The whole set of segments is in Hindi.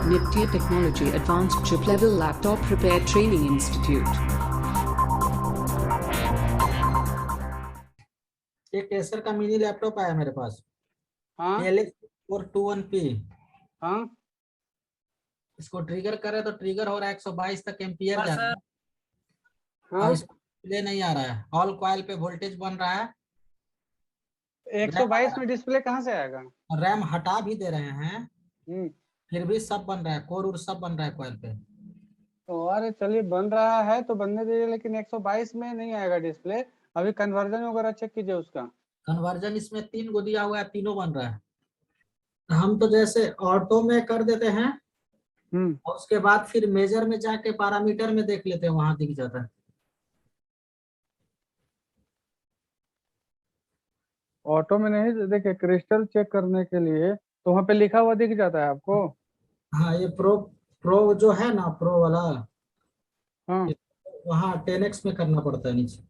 Nitya Technology Advanced Chip Level Laptop Repair Training Institute. एक एसर का मिनी लैपटॉप आया मेरे पास। हाँ LX421P। हाँ इसको ट्रिगर करे तो ट्रिगर हो रहा है 122 तक एम्पियर जा रहा है हाँ और इसको डिस्प्ले नहीं आ रहा है। ऑल कॉइल पे वोल्टेज बन रहा है। 122 में डिस्प्ले कहाँ से आएगा? रैम हटा भी दे रहे हैं हम्म फिर भी सब बन रहा है, कोर और सब बन रहा है कॉइल पे। तो अरे चलिए बन रहा है तो बनने दीजिए, लेकिन 122 में नहीं आएगा डिस्प्ले। अभी कन्वर्जन वगैरह चेक कीजिए उसका। कन्वर्जन इसमें 3 गो दिया हुआ है, तीनों बन रहा है। हम तो जैसे ऑटो में कर देते हैं और उसके बाद फिर मेजर में जाके पैरामीटर में देख लेते हैं, वहां दिख जाता है। ऑटो में नहीं, देखिए क्रिस्टल चेक करने के लिए तो वहाँ पे लिखा हुआ दिख जाता है आपको। हाँ ये प्रो प्रो जो है ना, प्रो वाला, हाँ वहाँ 10x में करना पड़ता है नीचे।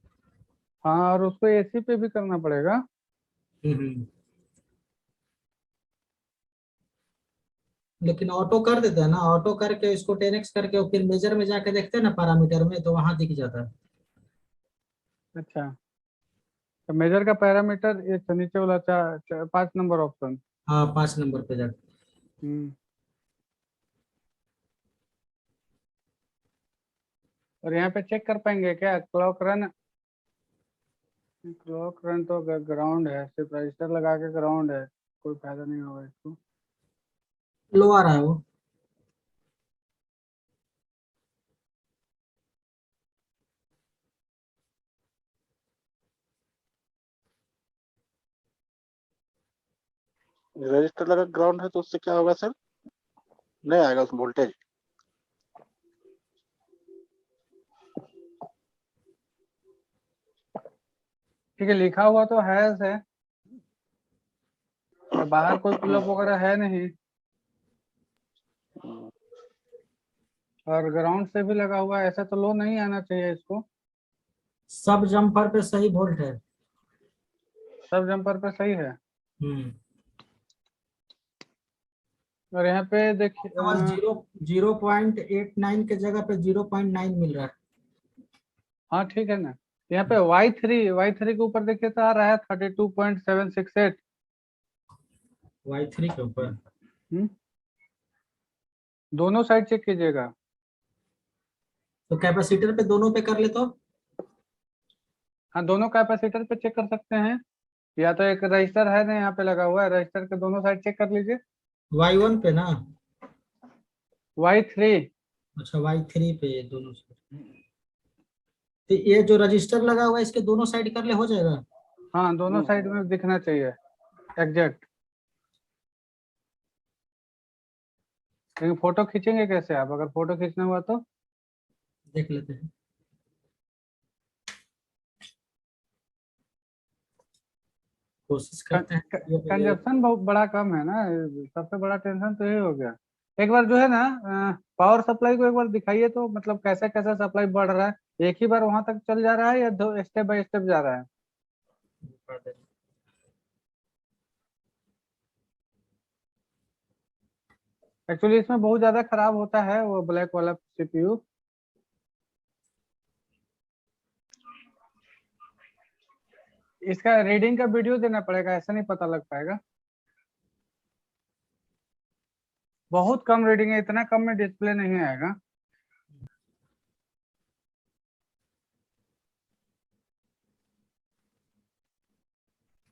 हाँ, और उसको एसी पे भी करना पड़ेगा। हम्म। लेकिन ऑटो कर देते हैं ना, ऑटो करके इसको 10x करके और फिर मेजर में जाके देखते हैं ना पैरामीटर में, तो वहां दिख जाता है। अच्छा, तो मेजर का पैरामीटर ये नीचे वाला 5 नंबर ऑप्शन। हाँ 5 नंबर पे जाके। हम्म और यहाँ पे चेक कर पाएंगे क्या क्लॉक रन? क्लॉक रन तो ग्राउंड है, सिर्फ रजिस्टर लगा के ग्राउंड है, कोई फायदा नहीं होगा इसको। लो आ रहा है वो। रजिस्टर लगा ग्राउंड है तो उससे क्या होगा सर? नहीं आएगा उसमें वोल्टेज। ठीक है, लिखा हुआ तो है बाहर कोई पुलअप वगैरह है नहीं, और ग्राउंड से भी लगा हुआ है, ऐसा तो लो नहीं आना चाहिए इसको। सब जंपर पे सही वोल्ट है। सब जंपर पे सही है। हम्म। और यहाँ पे देखिए बस 0.89 के जगह पे 0.9 मिल रहा है। हाँ ठीक है ना, यहाँ पे Y3 के ऊपर देखिए तो आ रहा है 32.768। Y3 के ऊपर दोनों साइड चेक कीजिएगा। तो कैपेसिटर पे दोनों पे कर ले तो। हाँ दोनों कैपेसिटर पे चेक कर सकते हैं, या तो एक रजिस्टर है ना यहाँ पे लगा हुआ है, रजिस्टर के दोनों साइड चेक कर लीजिए। Y1 पे ना। Y3। अच्छा Y3 पे ये दोनों साइड। तो ये जो रजिस्टर लगा हुआ है इसके दोनों साइड कर ले, हो जाएगा। हाँ दोनों साइड में दिखना चाहिए एग्जैक्ट। लेकिन फोटो खींचेंगे कैसे आप? अगर फोटो खींचना हुआ तो देख लेते हैं, कोशिश करते हैं। कंजप्शन बहुत बड़ा कम है ना, सबसे बड़ा टेंशन तो ये हो गया। एक बार जो है ना पावर सप्लाई को एक बार दिखाइए तो, मतलब कैसा कैसा सप्लाई बढ़ रहा है, एक ही बार वहां तक चल जा रहा है या दो स्टेप बाय स्टेप जा रहा है? एक्चुअली इसमें बहुत ज्यादा खराब होता है वो ब्लैक वाला सीपीयू। इसका रीडिंग का वीडियो देना पड़ेगा, ऐसा नहीं पता लग पाएगा। बहुत कम रीडिंग है, इतना कम में डिस्प्ले नहीं आएगा।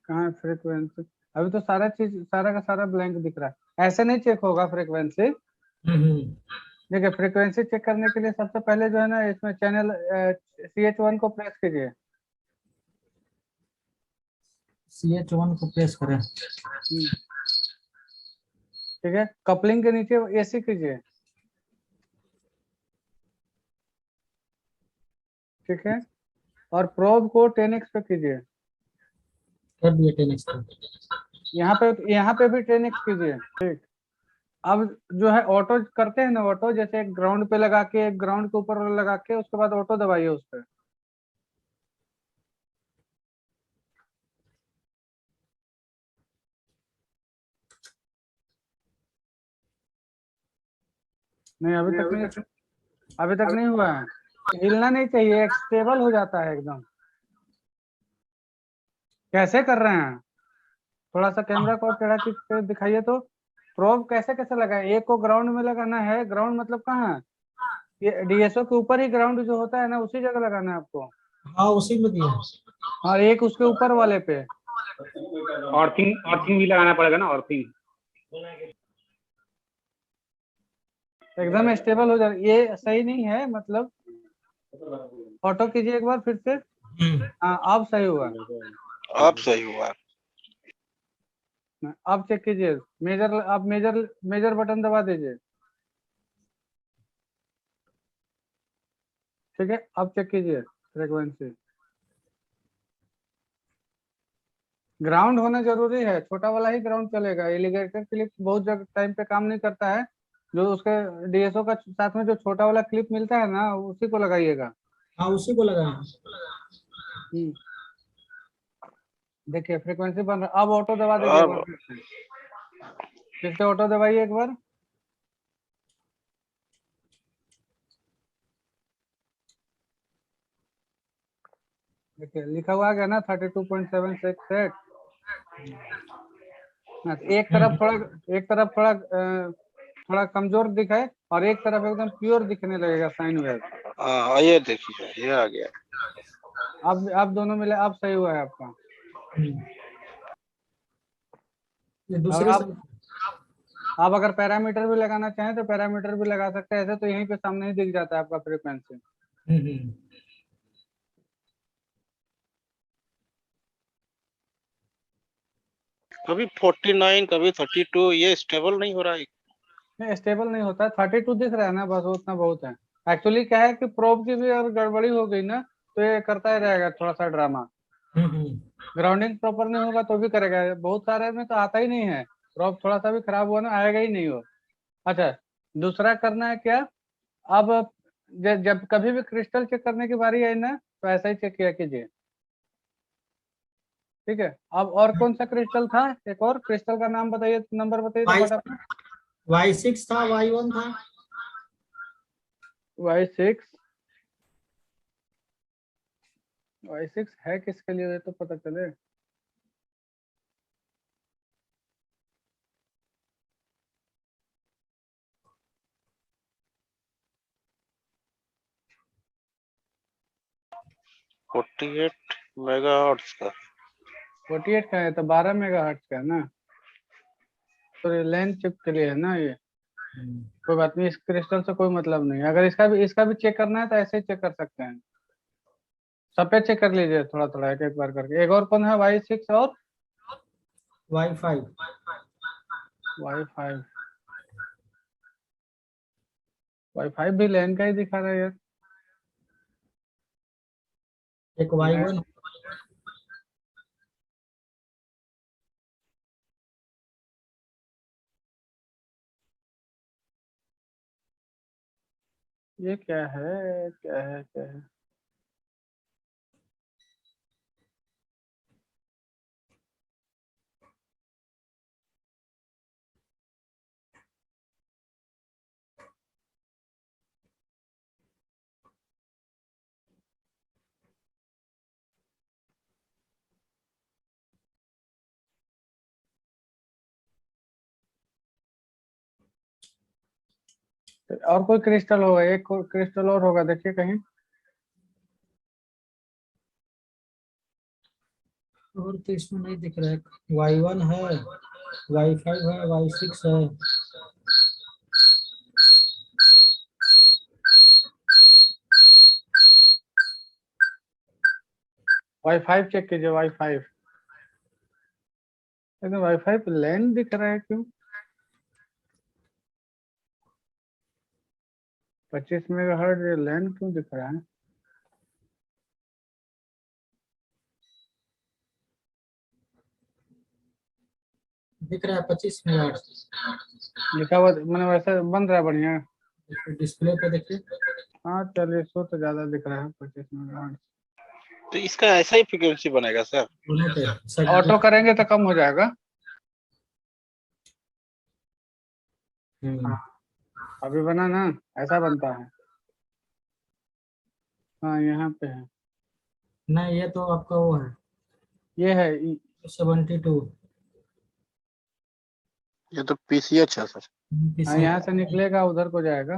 कहाँ है फ्रीक्वेंसी? अभी तो सारा चीज, सारा का सारा ब्लैंक दिख रहा है, ऐसे नहीं चेक होगा फ्रीक्वेंसी। देखिए फ्रीक्वेंसी चेक करने के लिए सबसे पहले जो है ना, इसमें चैनल CH1 को प्रेस कीजिए। CH1 को प्रेस करें। ठीक है, कपलिंग के नीचे AC कीजिए। ठीक है, और प्रोब को 10x पे कीजिए। कर दिया 10x पे। यहाँ पे भी 10x कीजिए। ठीक, अब जो है ऑटो करते हैं ना, ऑटो जैसे एक ग्राउंड पे लगा के, एक ग्राउंड के ऊपर लगा के, उसके बाद ऑटो दबाइए उस पर। नहीं अभी तक नहीं हुआ है। हिलना नहीं चाहिए, स्टेबल हो जाता है एकदम। कैसे कर रहे हैं? थोड़ा सा कैमरा को टेढ़ा खींच के दिखाइए तो। प्रोब कैसे कैसे लगाए? एक को ग्राउंड में लगाना है। ग्राउंड मतलब कहाँ है? ये डीएसओ के ऊपर ही ग्राउंड जो होता है ना, उसी जगह लगाना है आपको। हाँ उसी में दिया। और एक उसके ऊपर वाले पे। अर्थिंग भी लगाना पड़ेगा ना, अर्थिंग। एकदम स्टेबल हो जाए। ये सही नहीं है मतलब। ऑटो कीजिए एक बार फिर से। हाँ अब सही हुआ। अब सही हुआ। अब चेक कीजिए। मेजर बटन दबा दीजिए। ठीक है, अब चेक कीजिए फ्रीक्वेंसी। ग्राउंड होना जरूरी है, छोटा वाला ही ग्राउंड चलेगा। एलिगेटर क्लिप बहुत जगह टाइम पे काम नहीं करता है। जो उसके डीएसओ का साथ में जो छोटा वाला क्लिप मिलता है ना, उसी को लगाइएगा। हाँ उसी को लगाया। देखिए फ्रीक्वेंसी बन रहा। अब ऑटो दबा दीजिए एक बार फिर से ऑटो दबाइए एक बार। देखिए लिखा हुआ गया ना 32.76 सेट। एक तरफ थोड़ा कमजोर दिखाए और एक तरफ एकदम प्योर दिखने लगेगा साइन वेव। ये देखिए ये आ गया। अब दोनों मिले, अब सही हुआ है आपका। ये दूसरे से आप अगर पैरामीटर भी लगाना चाहें तो पैरामीटर भी लगा सकते हैं। ऐसे तो यहीं पे सामने ही दिख जाता है आपका फ्रीक्वेंसी। कभी 49 कभी 32, ये स्टेबल नहीं हो रहा है। नहीं स्टेबल नहीं होता है। 32 दिख रहा है ना, बस उतना बहुत है। एक्चुअली क्या है कि प्रोब की भी अगर गड़बड़ी हो गई ना तो ये करता ही रहेगा थोड़ा सा ड्रामा। ग्राउंडिंग प्रॉपर नहीं होगा तो भी करेगा। बहुत सारे में तो आता ही नहीं है। प्रोब थोड़ा सा भी खराब हुआ ना, आएगा ही नहीं हो। अच्छा, दूसरा करना है क्या? अब जब कभी भी क्रिस्टल चेक करने की बारी आई ना, तो ऐसा ही चेक किया कीजिए। ठीक है। अब और कौन सा क्रिस्टल था? एक और क्रिस्टल का नाम बताइए, नंबर बताइए तो फटाफट। Y6 था, Y1 था। Y6 है किसके लिए, ये तो पता चले। है 48 मेगाहर्ट्ज का। 48 का है तो 12 मेगाहर्ट्ज का है ना, तो ये लैंड चिप के लिए है ना ये। कोई बात नहीं, इस क्रिस्टल से कोई मतलब नहीं। अगर इसका भी चेक करना है तो ऐसे ही चेक कर सकते हैं। सब पे चेक कर लीजिए थोड़ा थोड़ा, एक एक बार करके। एक और कौन है? Y6 और Y5। Y5 भी लैंड का ही दिखा रहा है यार। एक Y1। ये क्या है, क्या है, क्या है? और कोई क्रिस्टल होगा, एक क्रिस्टल और होगा, देखिए कहीं। और तो इसमें नहीं दिख रहा है। Y1 है, Y5 है, Y6 है। Y5 चेक कीजिए। Y5 लेकिन Y5 पे लैंड दिख रहा है क्यों? 25 मेगाहर्ट्ज ये लैंड क्यों दिख रहा है? दिख रहा है 25 मेगाहर्ट्ज लिखा हुआ मैंने, वैसे बन रहा है बढ़िया। डिस्प्ले पे देखिए। हाँ चलिए, सो तो ज्यादा दिख रहा है 25 मेगाहर्ट्ज। तो इसका ऐसा ही फ्रीक्वेंसी बनेगा सर? दोनों पे ऑटो करेंगे तो कम हो जाएगा। हम्म। अभी बना ना, ऐसा बनता है। हाँ यहाँ पे है, नहीं ये तो आपका वो है ये है 72। ये तो पीसीएच है सर। हाँ यहाँ से निकलेगा उधर को जाएगा।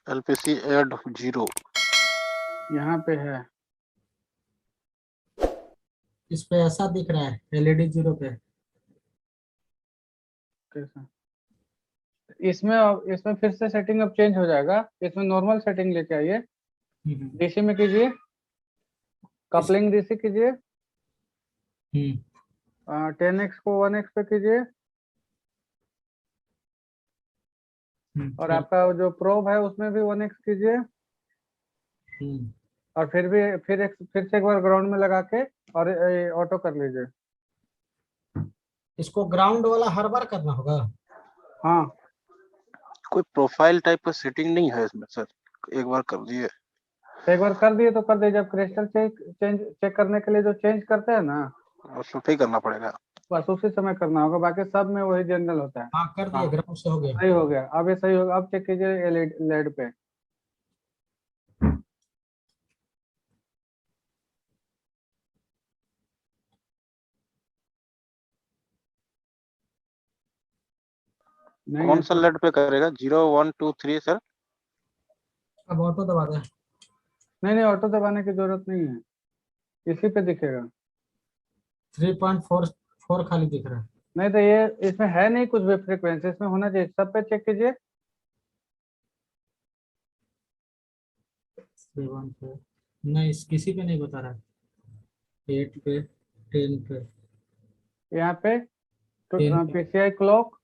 एलपीसी एड 0। यहाँ पे है, इस पे ऐसा दिख रहा है एलईडी 0 पे। कैसा? इसमें इसमें फिर से सेटिंग अब चेंज हो जाएगा, इसमें नॉर्मल सेटिंग लेके आइए, डीसी में कीजिए, कपलिंग डीसी कीजिए, 10x को 1x पे कीजिए, और आपका जो प्रोब है उसमें भी 1x कीजिए, और फिर से एक बार ग्राउंड में लगा के और ऑटो कर लीजिए। इसको ग्राउंड वाला हर बार करना होगा? हाँ कोई प्रोफाइल टाइप का सेटिंग नहीं है इसमें सर, एक बार कर दिए। एक बार कर दिए तो कर दिए, जब क्रिस्टल चेक करने के लिए जो चेंज करते हैं ना, उसमें पे करना पड़ेगा। बस उसी समय करना होगा, बाकी सब में वही जनरल होता है। हाँ कर दिए, ग्राउंड से हो गया। सही हो गया, अब ये सही होगा। अब चेक कीजिए लेड पे, नहीं कौन है सा तो लेड पे करेगा? 0 1 2 3 सर। अब ऑटो दबा दे। नहीं ऑटो दबाने की जरूरत नहीं है, इसी पे दिखेगा। 3.44 खाली दिख रहा है। नहीं तो ये इसमें है नहीं कुछ भी फ्रीक्वेंसी, इसमें होना चाहिए, सब पे चेक कीजिए। 7 पे नहीं, किसी पे नहीं बता रहा है। 8 पे, 10 पे, यहाँ पे 10 पे, पीसीआई क्लॉक,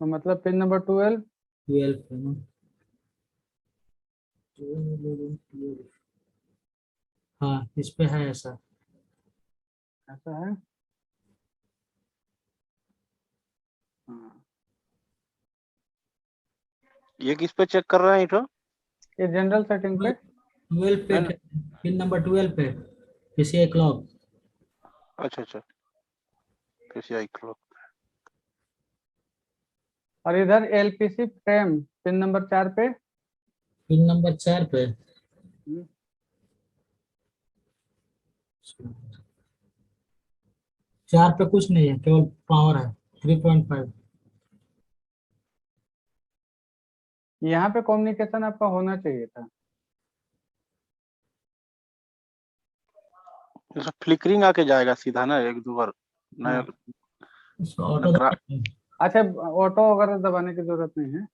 तो मतलब पिन नंबर 12, 12 पे ना, 12, 12। हाँ इस पे है ऐसा। ऐसा है। हाँ ये किस पे चेक कर रहे हैं इधर? ये जनरल सेटिंग पे। 12 पे, नहीं, पिन नंबर 12 पे पीसीआई क्लॉक। अच्छा अच्छा, पीसीआई क्लॉक। और इधर एलपीसी फ्रेम पिन नंबर 4 पे। पिन नंबर 4 पे 4 पे कुछ नहीं है, केवल पावर है 3.5। यहाँ पे कम्युनिकेशन आपका होना चाहिए था। इसमें फ्लिकरिंग आके जाएगा सीधा ना, एक दो बार। हाँ। इसको ऑटो दबा दे। अच्छा ऑटो वगैरह दबाने की जरूरत नहीं है।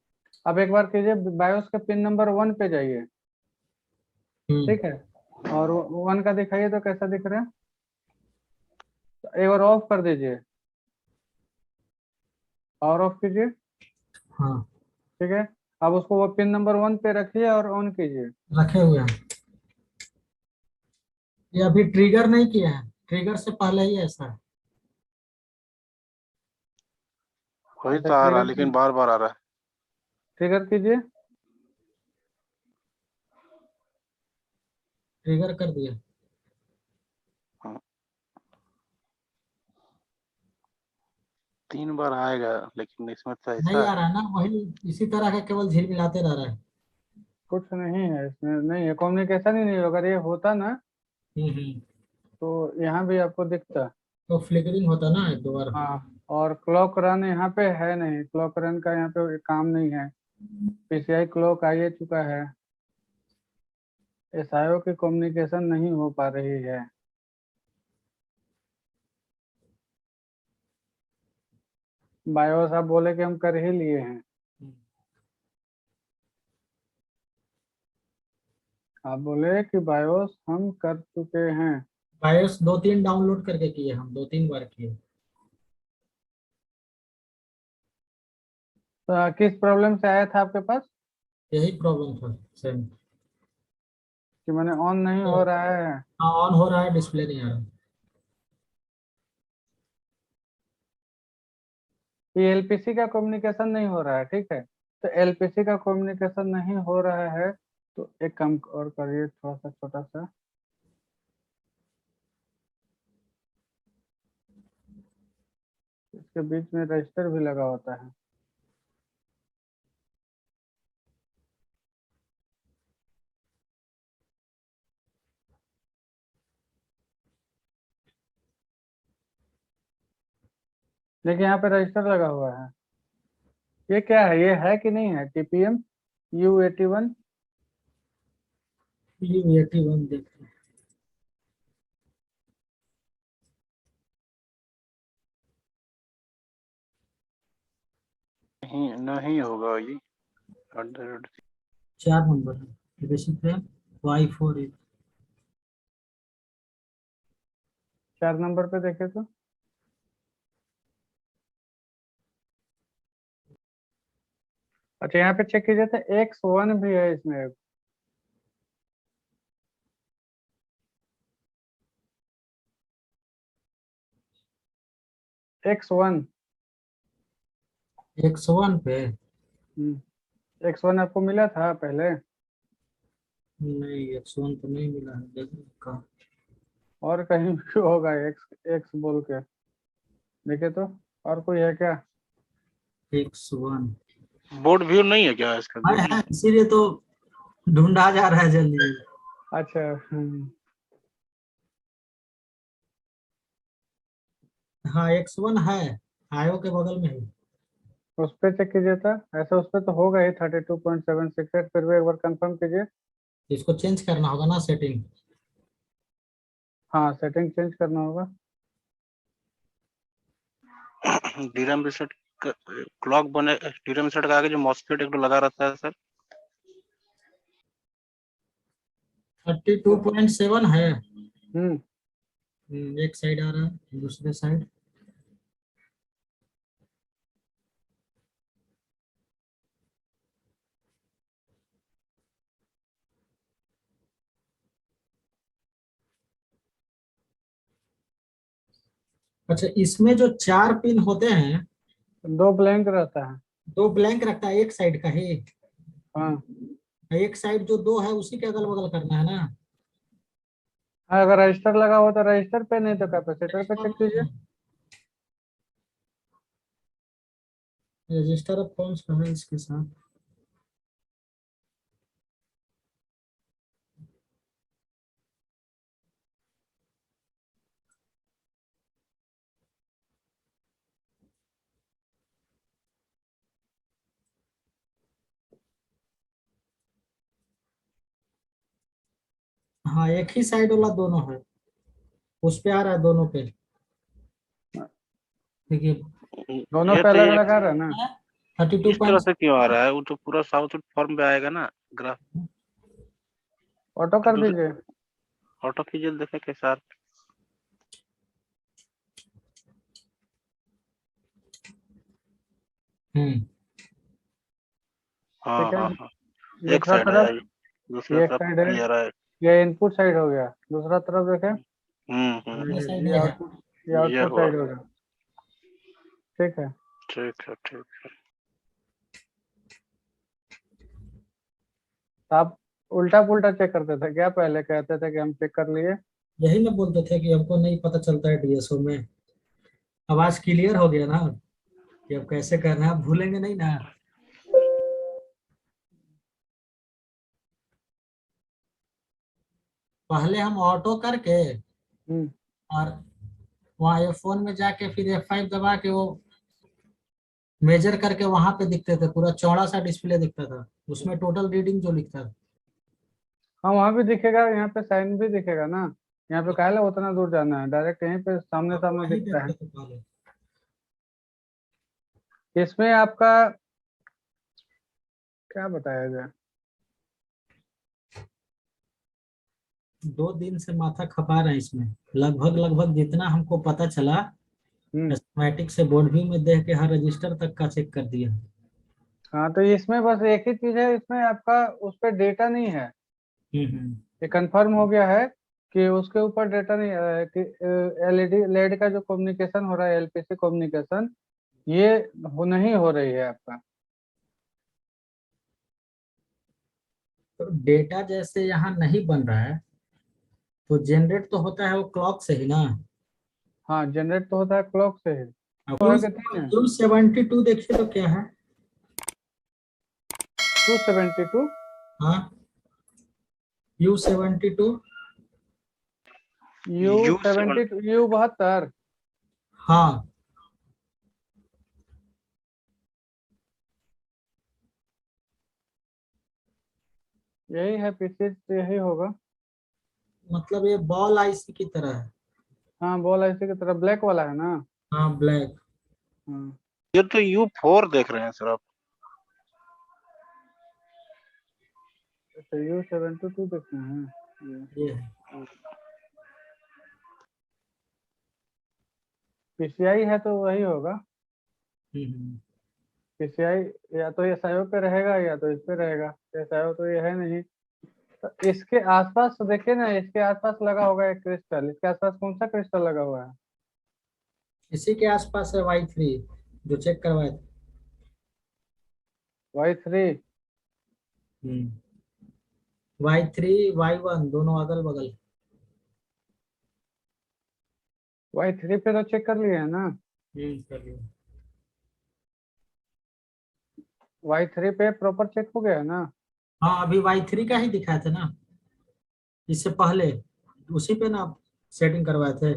अब एक बार कीजिए, बायोस के पिन नंबर 1 पे जाइए, ठीक है, और 1 का दिखाइए तो कैसा दिख रहा है, तो एक बार ऑफ कर दीजिए, पावर ऑफ कीजिए, हाँ ठीक है। अब उसको वो पिन नंबर 1 पे रखिए और ऑन कीजिए। रखे हुए हैं। ये अभी ट्रिगर नहीं किया है, ट्रिगर से पहले ही ऐसा है। वही अच्छा तो आ रहा है, लेकिन बार बार आ रहा है। ट्रिगर कीजिए। ट्रिगर कर दिया। हाँ, 3 बार आएगा, लेकिन इसमें तो नहीं ऐसा आ है। रहा है ना, वही इसी तरह का केवल झिल मिलाते रह रहा है। कुछ नहीं है इसमें, नहीं है कम्युनिकेशन ही नहीं, अगर ये होता ना हम्म। तो यहाँ भी आपको दिखता। तो फ्लिकरिंग होता ना एक दो बार। हाँ और क्लॉक रन यहाँ पे है नहीं, क्लॉक रन का यहाँ पे काम नहीं है, पीसीआई क्लॉक आ ही चुका है, एसआईओ की कम्युनिकेशन नहीं हो पा रही है। बायोस आप बोले कि हम कर ही लिए हैं, आप बोले कि बायोस हम कर चुके हैं। बायोस 2-3 डाउनलोड करके किए, हम 2-3 बार किए। तो किस प्रॉब्लम से आया था आपके पास, यही प्रॉब्लम था सेम। कि मैंने ऑन नहीं हो रहा है। हाँ ऑन हो रहा है, डिस्प्ले नहीं आ रहा। ये एलपीसी का कम्युनिकेशन नहीं हो रहा है, ठीक है, तो एलपीसी का कम्युनिकेशन नहीं हो रहा है तो एक काम और करिए, थोड़ा सा छोटा सा, इसके बीच में रजिस्टर भी लगा होता है। देखिए यहाँ पे रजिस्टर लगा हुआ है। ये क्या है, ये है कि नहीं है? TPM U81 U81 देखते हैं। नहीं नहीं होगा ये। 4 नंबर है, बेसिक है Y48। 4 नंबर पे देखे तो अच्छा, यहाँ पे चेक कीजिए तो X1 भी है इसमें। X1 X1 पे X1 आपको मिला था पहले? नहीं, X1 तो नहीं मिला है, देखो का। और कहीं भी होगा X बोल के देखे तो। और कोई है क्या? X1 बोर्ड व्यू नहीं है क्या इसका? है, इसीलिए तो ढूंढा जा रहा है जल्दी। अच्छा हाँ, X1 है, आयो के बगल में ही। उस पे चेक कीजिए था। ऐसे उस पे तो होगा ही 32.768, फिर भी एक बार कंफर्म कीजिए। इसको चेंज करना होगा ना सेटिंग। हाँ, सेटिंग चेंज करना होगा। DRAM रीसेट क्लॉक बने, DRAM रीसेट का आगे जो मॉसफेट एक लगा रहता है सर, 32.7 है। हम्म एक साइड आ रहा है, दूसरे साइड अच्छा, इसमें जो 4 पिन होते हैं, 2 ब्लैंक रहता है। 2 ब्लैंक रखता है एक साइड का ही। हाँ एक साइड जो 2 है उसी के अगल बगल करना है ना। हाँ, अगर रजिस्टर लगा हो तो रजिस्टर पे, नहीं तो कैपेसिटर पे चेक कीजिए। रजिस्टर अब कौन सा है इसके साथ? हाँ, एक ही साइड वाला दोनों है, उस पे आ रहा है दोनों पे। देखिए, दोनों ये पे तो अलग ये अलग आ रहा है ना? 32 इस तरह से क्यों आ रहा है? वो तो पूरा साउथ फॉर्म पे आएगा ना ग्राफ। ऑटो कर दूसरे दीजिए। ऑटो कीजिए, देखे के साथ। हम्म हाँ ठीक है। हाँ हाँ, एक दूसरा साइड तरफ है, दूसरे ये एक तरफ साइड है, क्लियर है। ये इनपुट साइड हो गया। दूसरा तरफ देखें, ये साइड ये ये है। आउटपुट, ये ये आउटपुट हुआ। साइड हो गया। ठीक है। ठीक है ठीक है। तो आप उल्टा पुल्टा चेक करते थे क्या? पहले कहते थे कि हम चेक कर लिए। यही ना बोलते थे कि हमको नहीं पता चलता है डीएसओ में। आवाज क्लियर हो गया ना कि अब कैसे करना है, आप भूलेंगे नहीं ना। पहले हम ऑटो करके हम्म और वहाँ फोन में जाके फिर F5 दबा के वो मेजर करके वहां पे दिखते थे, पूरा चौड़ा सा डिस्प्ले दिखता था, उसमें टोटल रीडिंग जो लिखता था। हाँ, वहां भी दिखेगा, यहाँ पे साइन भी दिखेगा ना। यहाँ पे काहे ला उतना दूर जाना है, डायरेक्ट यहीं पे सामने हम सामने वही दिखता है। देखते थे पहले। इसमें आपका क्या बताया जाए? 2 दिन से माथा खपा रहे हैं इसमें। लगभग लगभग जितना हमको पता चला, हम्म स्कीमेटिक से बोर्ड व्यू में देख के हर रजिस्टर तक का चेक कर दिया। हाँ, तो इसमें बस एक ही चीज है, इसमें आपका उस पर डेटा नहीं है। हम्म। ये कंफर्म हो गया है कि उसके ऊपर डेटा नहीं है, कि एलईडी लेड का जो कम्युनिकेशन हो रहा है, एलपीसी कम्युनिकेशन, ये नहीं हो रही है आपका। तो डेटा जैसे यहाँ नहीं बन रहा है, तो जनरेट तो होता है वो क्लॉक से ही ना। हाँ, जनरेट तो होता है क्लॉक से ही। U72 देखिए तो क्या है? 272 हाँ, U72 U72 U72। हाँ, यही है पीसी, यही होगा। मतलब ये बॉल आईसी की तरह है। हाँ बॉल ऐसे की तरह ब्लैक वाला है ना। हाँ, ब्लैक। हाँ ये तो U4 देख रहे हैं सर आप। अच्छा U72 देखते हैं। ये है। पीसीआई है तो वही होगा। हम्म। पीसीआई या तो एसआईओ पे रहेगा या तो इस पे रहेगा। एसआईओ तो ये है नहीं। तो इसके आसपास तो देखिए ना, इसके आसपास लगा होगा एक क्रिस्टल। इसके आसपास कौन सा क्रिस्टल लगा हुआ है? इसी के आसपास है Y3 जो चेक करवाए थे। Y3। Y3 Y1 दोनों अगल बगल। Y3 पे तो चेक कर लिए है ना। कर लिया। Y3 पे प्रॉपर चेक हो गया है ना। हाँ, अभी Y3 का ही दिखाया था ना, इससे पहले उसी पे ना सेटिंग करवाए थे।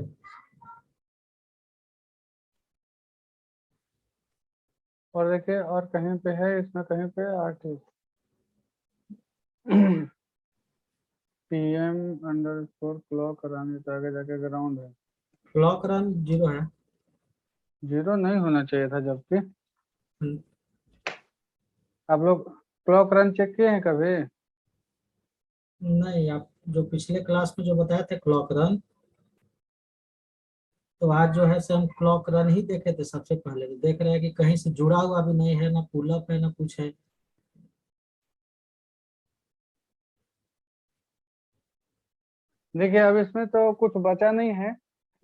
और देखिए और कहीं पे है इसमें, कहीं पे आर्टिस्ट PM अंडरस्कोर क्लॉक कराने तो आगे जाके ग्राउंड है। क्लॉक रन 0 है। 0 नहीं होना चाहिए था जबकि। हम्म, आप लोग क्लॉक रन चेक किए हैं कभी? नहीं, आप जो पिछले क्लास में जो बताए थे क्लॉक रन, तो आज जो है से हम क्लॉक रन ही देखे थे सबसे पहले। तो देख रहे हैं कि कहीं से जुड़ा हुआ भी नहीं है, ना पुलअप है ना कुछ है। देखिए अब इसमें तो कुछ बचा नहीं है।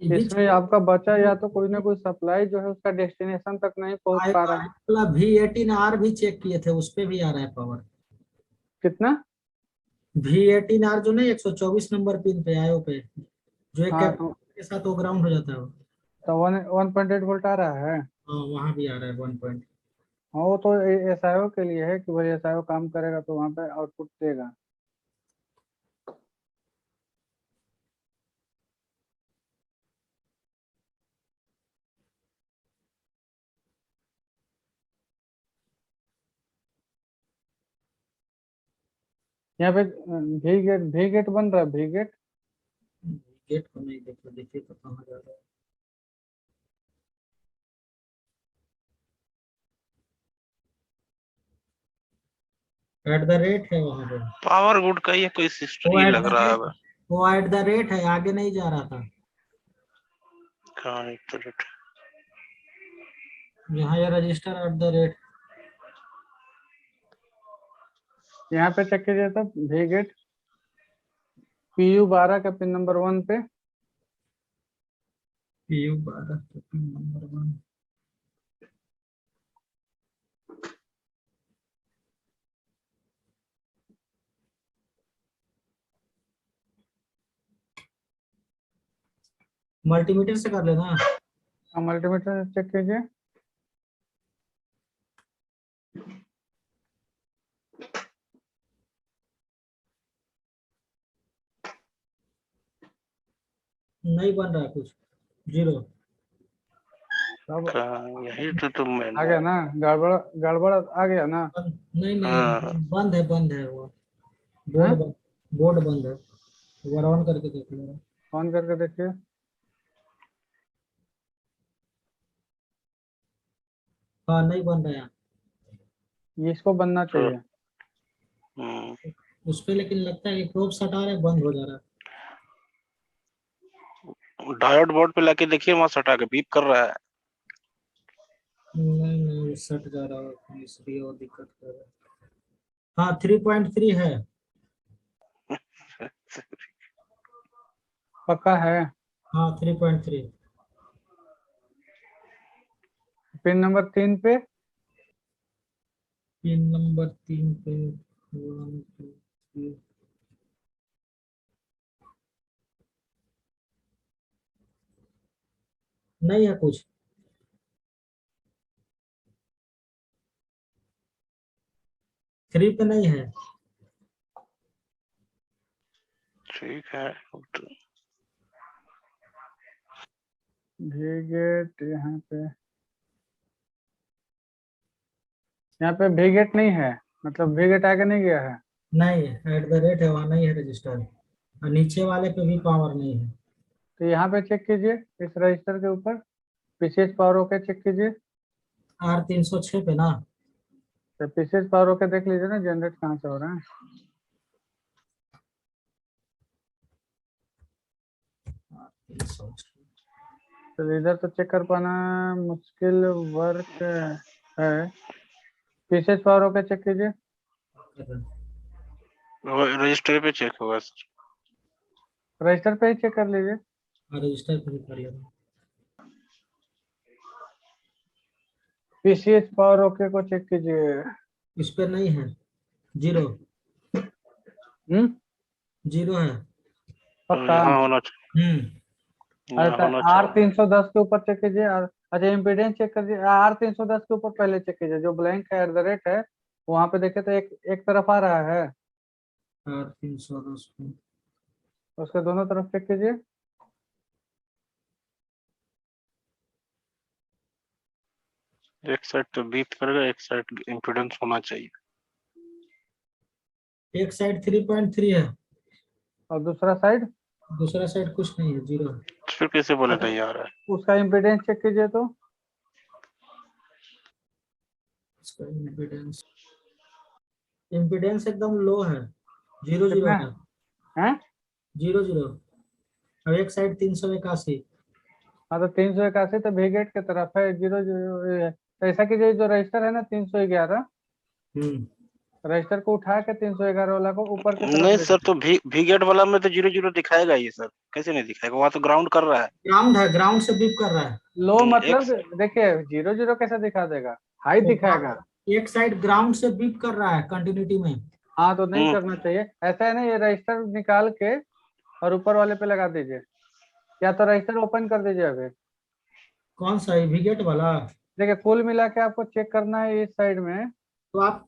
ये भी इसमें आपका बचा या तो कोई ना कोई सप्लाई जो है उसका डेस्टिनेशन तक नहीं पहुंच पा रहा है। V18R भी चेक किए थे, उस पे भी आ रहा है पावर। कितना? V18R जो नहीं 124 नंबर पिन पे आयो पे, जो एक हाँ कैपेसिटर के साथ वो ग्राउंड हो जाता है वो। तो 1.8 वोल्ट आ रहा है। हाँ, वहाँ भी आ रहा है 1 पॉइंट। हाँ वो तो एसआईओ के लिए है कि भाई एसआईओ काम करेगा तो वहाँ पे आउटपुट देगा। यहाँ पे भी गेट बन रहा है, भी गेट। गेट को नहीं देखो, देखिए तो कहाँ जा रहा है। @ है वहाँ पे। पावर गुड का ये कोई वो सिस्टम ही एट लग द रहा रेट है। वो @ है, आगे नहीं जा रहा था। हाँ एक तो रेट। यहाँ ये रजिस्टर @ यहाँ पे चेक कीजिए तब भी गेट PU12 का पिन नंबर 1 पे। PU12 pin number 1। मल्टीमीटर से कर लेना। मल्टीमीटर से चेक कीजिए। नहीं बन रहा कुछ, 0। अब यही तो आ मैंने। गया ना, गड़बड़ गड़बड़ आ गया ना। नहीं हाँ नहीं, बंद है वो। हाँ बोर्ड बंद है। एक बार ऑन करके देख लो। ऑन करके देखिए। हाँ, नहीं बन रहा है। ये इसको बनना तो चाहिए। उस पे लेकिन लगता है कि प्रोब हटा रहे, बंद हो जा रहा है। डायोड बोर्ड पे लाके देखिए, वहां सटा के बीप कर रहा है। नहीं नहीं, सट जा रहा है, इसलिए और दिक्कत कर रहा है। हाँ, 3.3 है। पक्का है? हाँ, 3.3। पिन नंबर 3 पे। पिन नंबर 3 पे 1 2 3। नहीं है कुछ। 3 पे नहीं है। ठीक है। वीगेट यहाँ पे वीगेट नहीं है, मतलब वीगेट आगे नहीं गया है। नहीं, @ है, वहाँ नहीं है रजिस्टर, और नीचे वाले पे भी पावर नहीं है। तो यहाँ पे चेक कीजिए, इस रजिस्टर के ऊपर पीसीएच पावर ओके चेक कीजिए। R306 पे ना। तो पीसीएच पावर ओके देख लीजिए ना, जनरेट कहाँ से हो रहा है। तो इधर तो चेक कर पाना मुश्किल वर्क है। पीसीएच पावर ओके चेक कीजिए। रजिस्टर पे चेक होगा सर। रजिस्टर पे ही चेक कर लीजिए। रजिस्टर पे भी कर लेना। पीसीएच पावर ओके को चेक कीजिए। इस पे नहीं है, 0 है। पक्का? यहाँ होना चाहिए। यहाँ अच्छा, होना चाहिए। R310 के ऊपर चेक कीजिए। अच्छा, इम्पीडेंस चेक कीजिए। R310 के ऊपर पहले चेक कीजिए, जो ब्लैंक है @ है वहां पे देखे तो एक तरफ आ रहा है। R310 पे उसके दोनों तरफ चेक कीजिए। एक साइड तो बीप करेगा, एक साइड इम्पीडेंस होना चाहिए। एक साइड 3.3 है, और दूसरा साइड दूसरा साइड कुछ नहीं है, 0 है। फिर कैसे बोले नहीं आ रहा है? उसका इम्पीडेंस चेक कीजिए। तो इसका इम्पीडेंस एकदम लो है, 0 कितना है, है? 0 और एक साइड 381। हाँ, तो 381 तो वीगेट की तरफ है। 0 ऐसा कीजिए, जो रजिस्टर है ना 311, रजिस्टर को उठा के 311 वाला को ऊपर की तरफ नहीं ले सर, जाइए। तो वीगेट वाला में तो 0 दिखाएगा ये सर, कैसे नहीं दिखाएगा? वहाँ तो ग्राउंड कर रहा है। ग्राउंड है, ग्राउंड से बीप कर रहा है। लो एक मतलब देखिए, 0 कैसे दिखा देगा? हाई दिखाएगा। एक साइड ग्राउंड से बीप कर रहा है कंटिन्यूटी में। हाँ, तो नहीं करना चाहिए ऐसा है ना। ये रजिस्टर निकाल के और ऊपर वाले पे लगा दीजिए, या तो रजिस्टर ओपन कर दीजिए अभी। कौन सा है, विगेट वाला? देखिए, कुल मिला के आपको चेक करना है इस साइड में, तो आप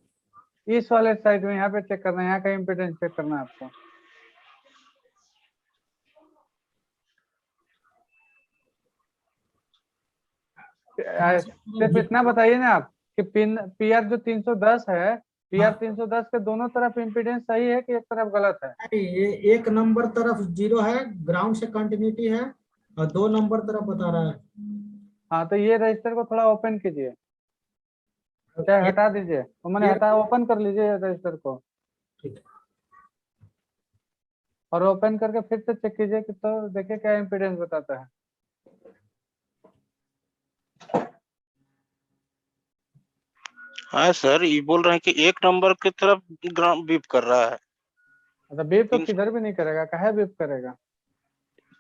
इस वाले साइड में यहाँ पे चेक करना है, यहाँ का इम्पीडेंस चेक करना है आपको। सिर्फ इतना बताइए ना आप कि पिन PR जो 310 है, PR 310 के दोनों तरफ इम्पीडेंस सही है कि एक तरफ गलत है? ये एक नंबर तरफ 0 है, ग्राउंड से कंटिन्यूटी है, और 2 नंबर तरफ बता रहा है। हाँ, तो ये रजिस्टर को थोड़ा ओपन कीजिए, चाहे हटा दीजिए, तो मैंने हटा, ओपन कर लीजिए रजिस्टर को। ठीक है। और ओपन करके फिर से चेक कीजिए कि तो देखिए क्या इम्पीडेंस बताता है। हाँ सर, ये बोल रहे हैं कि एक नंबर की तरफ ग्राउंड बीप कर रहा है। अच्छा, बीप तो किधर भी नहीं करेगा, काहे बीप करेगा?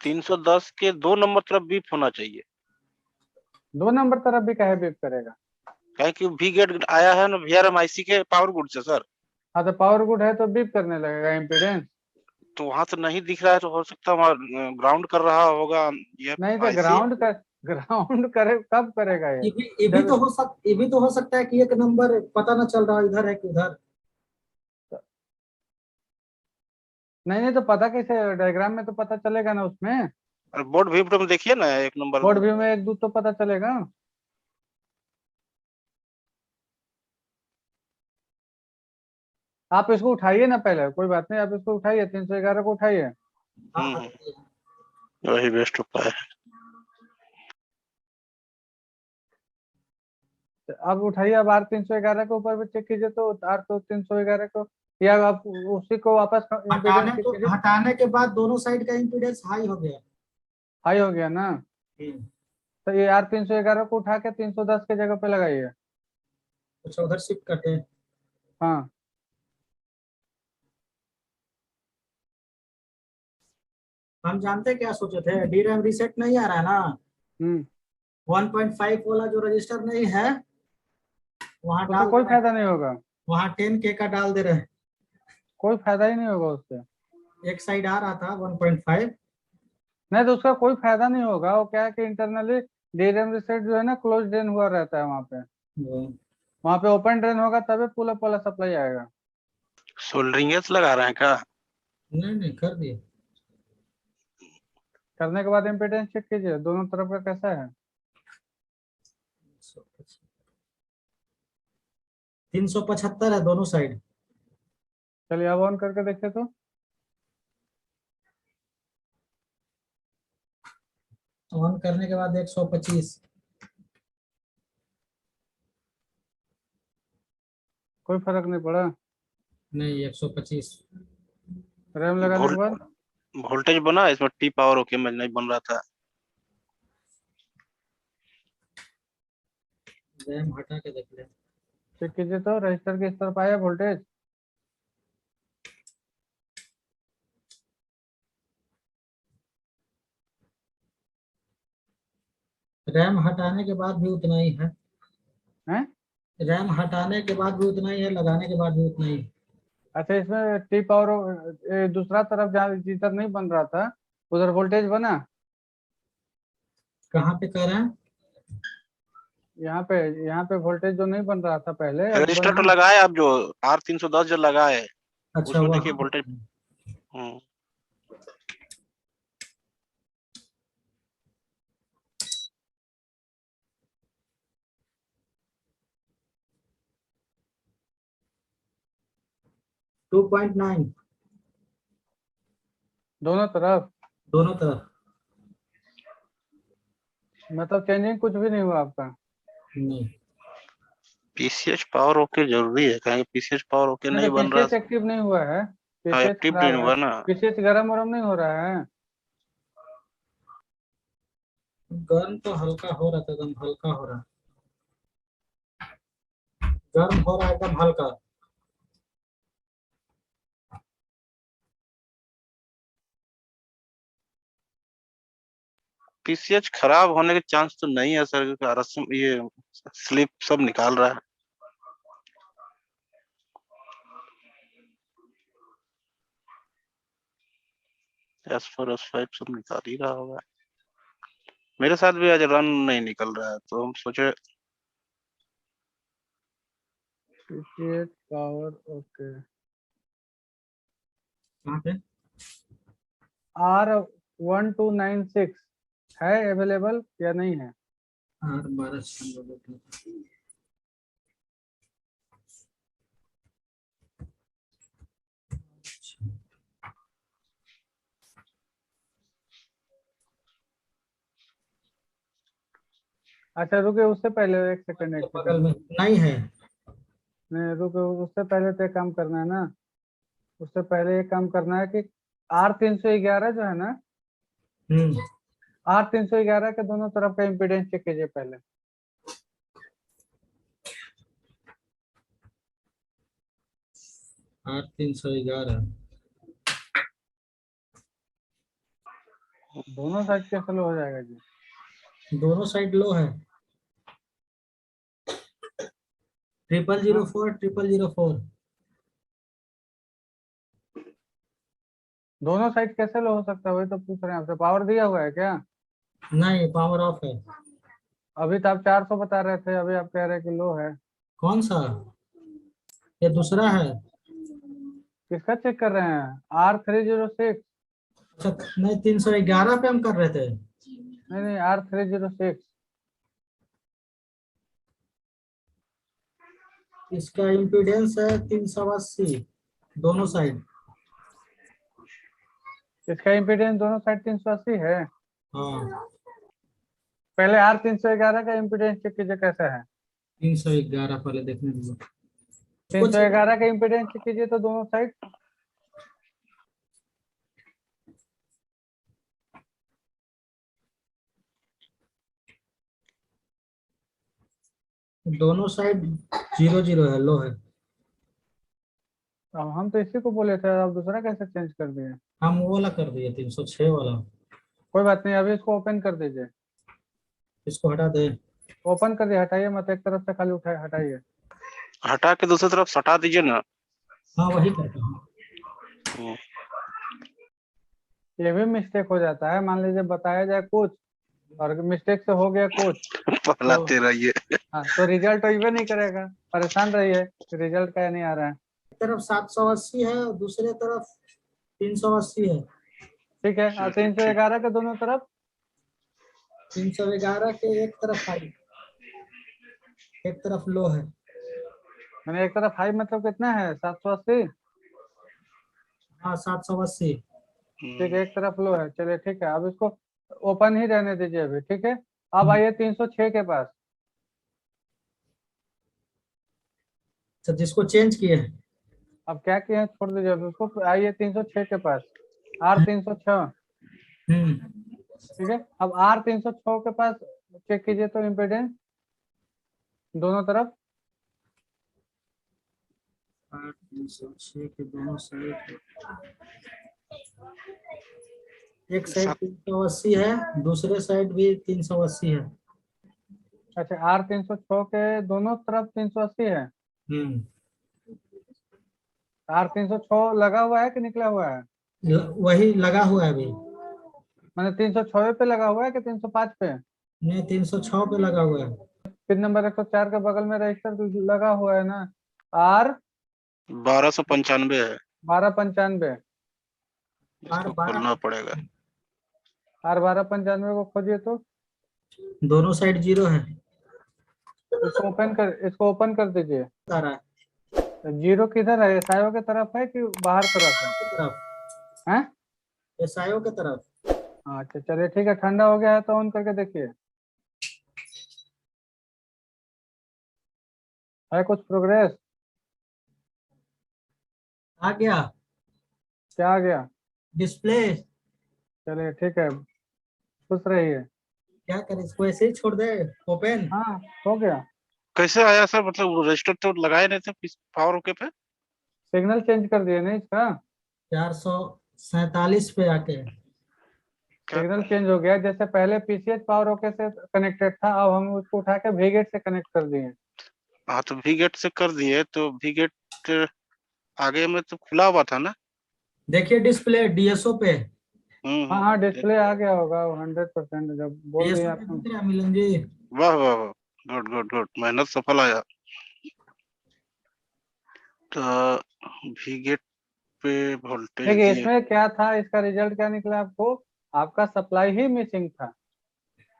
310 के 2 नंबर तरफ बीप होना चाहिए। 2 नंबर तरफ भी काहे बीप करेगा? क्या कि वीगेट आया है ना VRMIC के पावर गुड से सर। हाँ, तो पावर गुड है तो बीप करने लगेगा इम्पीडेंस। तो वहां तो नहीं दिख रहा है, तो हो सकता है ग्राउंड कर रहा होगा ये नहीं तो IC। ग्राउंड करे कब करेगा ये? ये भी तो हो सकता है कि एक नंबर पता ना चल रहा इधर है कि उधर। नहीं तो पता कैसे? डायग्राम में तो पता चलेगा ना उसमें। बोर्ड व्यू में देखिए ना, एक नंबर बोर्ड व्यू में 1 2 तो पता चलेगा। आप इसको उठाइए ना, पहले कोई बात नहीं, आप इसको उठाइए, 311 को उठाइए। वही बेस्ट उपाय है। अब उठाइए, अब R311 के ऊपर भी चेक कीजिए, तो R311 को, या आप उसी को वापस इम्पीडेंस चेक कीजिए। हटाने के बाद दोनों साइड का इम्पीडेंस हाई हो गया। हाई हो गया ना? तो ये R311 को उठा के 310 के जगह पे लगाइए। अच्छा, उधर शिफ्ट करते हैं। हाँ, हम जानते क्या सोचे थे, DRAM रीसेट नहीं आ रहा है ना, 1.5 वाला जो रजिस्टर नहीं है वहाँ उससे डाल कोई दे फायदा नहीं होगा। वहाँ 10K का डाल दे रहे हैं। कोई फायदा ही नहीं होगा उससे। एक साइड आ रहा था 1.5। नहीं तो उसका कोई फायदा नहीं होगा। वो क्या है कि इंटरनली DRAM रीसेट जो है ना, क्लोज ड्रेन हुआ रहता है वहाँ पे। वहाँ पे ओपन ड्रेन होगा तभी पुल अप वाला सप्लाई आएगा। सोल्डरिंग लगा रहे हैं क्या? नहीं कर दिए। करने के बाद इम्पीडेंस चेक कीजिए दोनों तरफ का कैसा है। 375 है दोनों साइड। चलिए अब ऑन करके देखिए तो। ऑन करने के बाद 125। कोई फर्क नहीं पड़ा। नहीं 125। रैम लगाने के बाद वोल्टेज बना इसमें, टी पावर ओके में नहीं बन रहा था। रैम हटा के देख ले। चेक कीजिए तो रजिस्टर के इस तरफ आया वोल्टेज। रैम हटाने के बाद भी उतना ही है। हैं? रैम हटाने के बाद भी उतना ही है, लगाने के बाद भी उतना ही है। अच्छा इसमें टी पावर दूसरा तरफ जहाँ जिधर नहीं बन रहा था उधर वोल्टेज बना। कहाँ पे कह रहे हैं? यहाँ पे वोल्टेज जो नहीं बन रहा था पहले अब रजिस्टर तो बना। लगाए आप, जो R310 जो लगाए अच्छा उसमें वहाँ देखिए वोल्टेज। पे। 2.9 दोनों तरफ दोनों तरफ। मतलब चेंजिंग कुछ भी नहीं हुआ आपका। नहीं पीसीएच पावर ओके जरूरी है, कहेंगे पीसीएच पावर ओके नहीं बन रहा। पीसीएच एक्टिव नहीं हुआ है। हाँ, पीसीएच एक्टिव नहीं खराब है। हुआ ना। पीसीएच गरम वरम नहीं हो रहा है। गर्म तो हल्का हो रहा था, एकदम हल्का हो रहा। गर्म हो रहा है एकदम हल्का। पीसीएच खराब होने के चांस तो नहीं है सर, क्योंकि रस्म ये स्लिप सब निकाल रहा है। S4 S5 सब निकाल ही रहा होगा। मेरे साथ भी आज रन नहीं निकल रहा है, तो हम सोचे पीसीएच पावर ओके। कहाँ पे? R1296 है अवेलेबल या नहीं है? R1296। अच्छा रुके उससे पहले एक सेकंड एक बगल सेकंड। में नहीं है। नहीं रुके उससे पहले तो एक काम करना है ना। उससे पहले एक काम करना है कि R311 जो है ना हम्म। R311 के दोनों तरफ का इम्पीडेंस चेक कीजिए पहले। R311 दोनों साइड कैसे लो हो जाएगा जी? दोनों साइड लो है। 0004 0004। दोनों साइड कैसे लो हो सकता है वही तो पूछ रहे हैं आपसे। पावर दिया हुआ है क्या? नहीं पावर ऑफ है। अभी तो आप 400 बता रहे थे, अभी आप कह रहे हैं कि लो है। कौन सा? ये दूसरा है। किसका चेक कर रहे हैं? R306। अच्छा नहीं 311 पे हम कर रहे थे। नहीं नहीं R306। इसका इम्पीडेंस है 380 दोनों साइड। इसका इम्पीडेंस दोनों साइड 380 है। हाँ पहले R311 का इम्पीडेंस चेक कीजिए कैसा है। 311 पहले देखने दीजिए। 311 का इम्पीडेंस चेक कीजिए तो दोनों साइड। दोनों साइड 00 है, लो है। अब हम तो इसी को बोले थे, अब दूसरा कैसे चेंज कर दिए? हम वो वाला कर दिए 306 वाला। कोई बात नहीं, अभी इसको ओपन कर दीजिए। इसको हटा दे। ओपन कर दिए, हटाइए मत, एक तरफ से खाली उठाए हटाइए। हटा के दूसरी तरफ सटा दीजिए ना। हाँ वही करता हूँ। ये भी मिस्टेक हो जाता है, मान लीजिए बताया जाए कुछ और मिस्टेक से हो गया कुछ पहलाते रहिए। हाँ तो रिजल्ट तो इवे नहीं करेगा, परेशान रहिए रिजल्ट क्या नहीं आ रहा है। तरफ 780 है और दूसरे तरफ 380 है। ठीक है, और 311 के दोनों तरफ 311 के एक तरफ हाई, एक तरफ लो है। मैंने एक तरफ हाई मतलब कितना है 780। हाँ 780। ठीक है, एक तरफ लो है, चलिए ठीक है। अब इसको ओपन ही रहने दीजिए अभी, ठीक है। अब आइए 306 के पास। तो जिसको चेंज किए हैं। अब क्या किए हैं छोड़ दीजिए, अब उसको आइए 306 के पास, R306। ठीक है, अब R306 के पास चेक कीजिए तो इम्पीडेंस दोनों तरफ। 306 के दोनों साइड, एक साइड 380 है, दूसरे साइड भी 380 है। अच्छा, R306 के दोनों तरफ 380 है। R306 लगा हुआ है कि निकला हुआ है? वही लगा हुआ है अभी। मैंने 306 पे लगा हुआ है कि 305 पे? नहीं 306 पे लगा हुआ है। पिन नंबर 104 के बगल में रजिस्टर लगा हुआ है ना, R 1295 है। 1295। इसको खोलना पड़ेगा। R 1295 को खोजिए तो दोनों साइड 0 है। इसको ओपन कर दीजिए। आ रहा है। 0 किधर है, एसआईओ की तरफ है कि बाहर तरफ है? तरफ हैं? एसआईओ के तरफ। अच्छा चलिए ठीक है, ठंडा हो गया है तो ऑन करके देखिए, है कुछ प्रोग्रेस? आ गया क्या आ गया? डिस्प्ले। चलिए ठीक है, खुश रहिए। क्या करें, इसको ऐसे ही छोड़ दे ओपन? हाँ हो गया। कैसे आया सर, मतलब रजिस्टर तो लगाए नहीं थे पावर ओके पे? सिग्नल चेंज कर दिए नहीं इसका? 447 पे आके सिग्नल चेंज हो गया, जैसे पहले पीसीएच पावर ओके से कनेक्टेड था, अब हम उसको उठा के वीगेट से कनेक्ट कर दिए। हाँ तो वी गेट से कर दिए, तो वी गेट आगे में तो खुला हुआ था ना। देखिए डिस्प्ले डीएसओ पे। हाँ हाँ, डिस्प्ले आ गया होगा 100%, जब बोल दिए डीएसओ पे आपने। दिख रहा है मिलन जी। वाह वाह वाह, गुड गुड गुड, मेहनत सफल आया। तो वी गेट पे वोल्टेज देखिए दिए। इसमें क्या था, इसका रिजल्ट क्या निकला आपको? आपका सप्लाई ही मिसिंग था।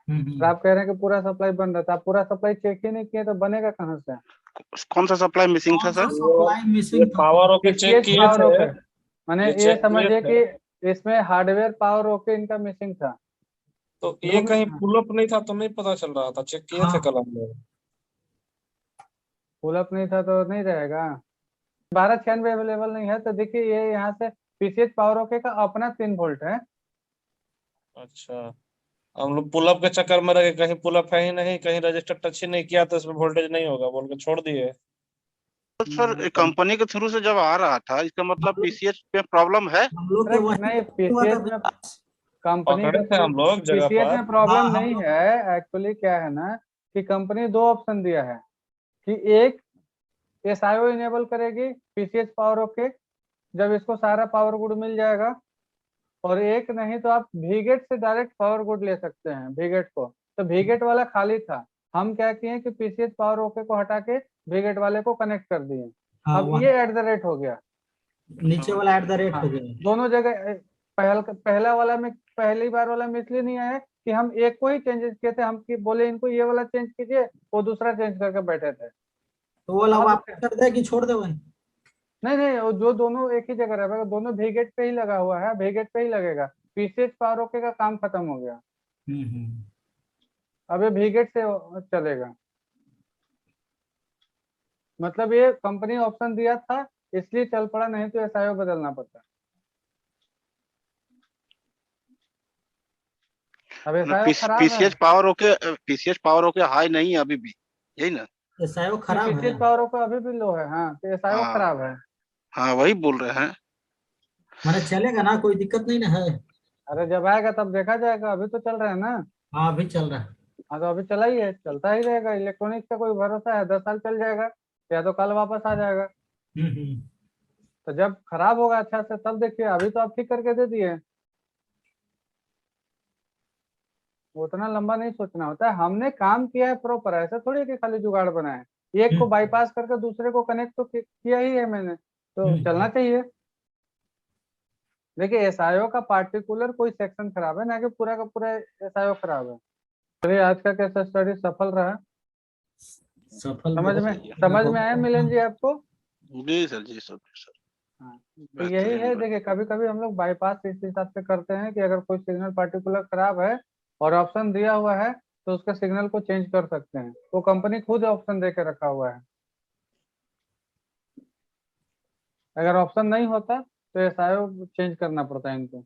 और आप कह रहे हैं कि पूरा सप्लाई बन रहा था, आप पूरा सप्लाई चेक ही नहीं किए तो बनेगा कहाँ से? कौन सा सप्लाई मिसिंग था कौन सा सर? सप्लाई ये मिसिंग था? पावर ओके चेक पीसीएच किए पावर थे, ओके, मैंने ये ये चेक किए समझिए थे। कि इसमें हार्डवेयर पावर ओके इनका मिसिंग था। तो दो ये कहीं मिनट, पुल अप नहीं था तो नहीं पता चल रहा था, चेक किए थे हाँ कल हम लोग। पुल अप नहीं था तो नहीं रहेगा। 1296 अवेलेबल नहीं है तो देखिए, ये यहाँ से पीसीएच पावर ओके का अपना 3 वोल्ट है। अच्छा, हम लोग पुल अप के चक्कर में रहे, कहीं पुल अप है ही नहीं, कहीं रजिस्टर टच ही नहीं किया तो इसमें वोल्टेज नहीं होगा बोल के छोड़ दिए। तो सर कंपनी के थ्रू से जब आ रहा था, इसका मतलब पीसीएच पे प्रॉब्लम है। हम लोग के अरे वही नहीं, हुआ था। पीसीएच में कंपनी पकड़े के थे थ्रू हम लोग जगह पीसीएच पर। में प्रॉब्लम हाँ हम नहीं लोग है। एक्चुअली क्या है ना कि कंपनी 2 ऑप्शन दिया है कि एक एसआईओ इनेबल करेगी पीसीएच पावर ओके, जब इसको सारा पावर गुड मिल जाएगा, और एक नहीं तो आप वीगेट से डायरेक्ट पावर गुड ले सकते हैं वीगेट को। तो वीगेट वाला खाली था, हम क्या किए कि पीसीएच पावर ओके को हटा के वीगेट वाले को कनेक्ट कर दिए। हाँ अब वहाँ ये @@ हो गया। नीचे वाला @ हाँ, हो गया। दोनों जगह पहला वाला में पहली बार वाला में इसलिए नहीं आया कि हम एक को ही चेंजेस किए थे, हम बोले इनको ये वाला चेंज कीजिए, वो दूसरा चेंज करके बैठे थे। तो वो वाला अब वापस कर दे कि छोड़ दे वही? नहीं नहीं, वो जो दोनों एक ही जगह रहेगा, दोनों वीगेट पे ही लगा हुआ है, वीगेट पे ही लगेगा। पीसीएच पावर ओके का काम खत्म हो गया, हम्म। अब ये वीगेट से चलेगा। मतलब ये कंपनी ऑप्शन दिया था इसलिए चल पड़ा, नहीं तो एसआईओ बदलना पड़ता। अब एसआईओ खराब है। पीसीएच पावर ओके हाई नहीं है अभी भी, यही ना? एसआईओ खराब है। पीसीएच पावर ओके अभी भी लो है, हाँ तो एसआईओ हाँ खराब है। हाँ, वही बोल रहे हैं। मैंने चलेगा ना, कोई दिक्कत नहीं ना है? अरे जब आएगा तब देखा जाएगा, अभी तो चल रहा है ना। हाँ अभी चल रहा है। हाँ तो अभी चला ही है, चलता ही रहेगा, इलेक्ट्रॉनिक्स का कोई भरोसा है, 10 साल चल जाएगा या तो कल वापस आ जाएगा। हम्म। तो जब खराब होगा अच्छा से तब देखिए, अभी तो आप ठीक करके दे दिए। उतना लंबा नहीं सोचना होता है, हमने काम किया है प्रॉपर, ऐसा थोड़ी है कि खाली जुगाड़ बनाए। एक को हम्म। बाईपास करके दूसरे को कनेक्ट तो किया ही है मैंने। तो चलना चाहिए। देखिए एसआईओ का पार्टिकुलर कोई सेक्शन खराब है ना कि पूरा का पूरा एसआईओ खराब है। चलिए आज का केस स्टडी सफल रहा। सफल समझ बहुत में सही है। समझ में आया मिलन जी आपको? जी सर, जी सर, जी सर। हाँ तो यही बेहतरीन है। बात। देखिए कभी कभी हम लोग बाईपास इस हिसाब से करते हैं कि अगर कोई सिग्नल पार्टिकुलर खराब है और ऑप्शन दिया हुआ है तो उसके सिग्नल को चेंज कर सकते हैं। वो कंपनी खुद ऑप्शन दे के रखा हुआ है। अगर ऑप्शन नहीं होता तो एसआईओ चेंज करना पड़ता है इनको।